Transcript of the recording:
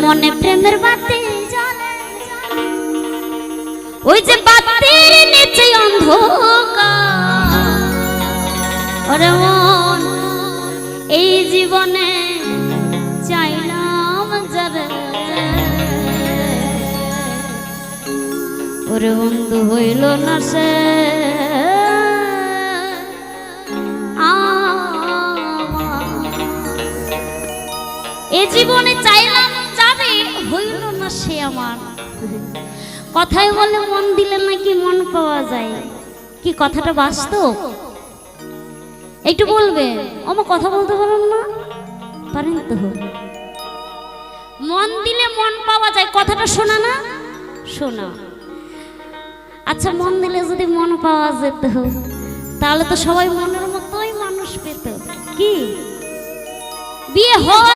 মনে প্রেমের বাতি জ্বলে, ওই যে বাতির নিচে অন্ধকার। ওরে মন এই জীবনে চাইলাম যারে, ওরে বন্ধু হইল না সে এ জীবনে চাইলাম যাবে, হইল না সে আমার। কথায় বলে মন দিলে নাকি মন পাওয়া যায়, কি কথাটা বাস্তব? একটু বলবে আমার কথা বলতে পারেন না? পারেন তো। মন দিলে মন পাওয়া যায়, কথাটা শোনা না? শোনা। আচ্ছা, মন দিলে যদি মন পাওয়া যেত তাহলে তো সবাই মনের মতোই মানুষ পেত। কি বিয়ে হয়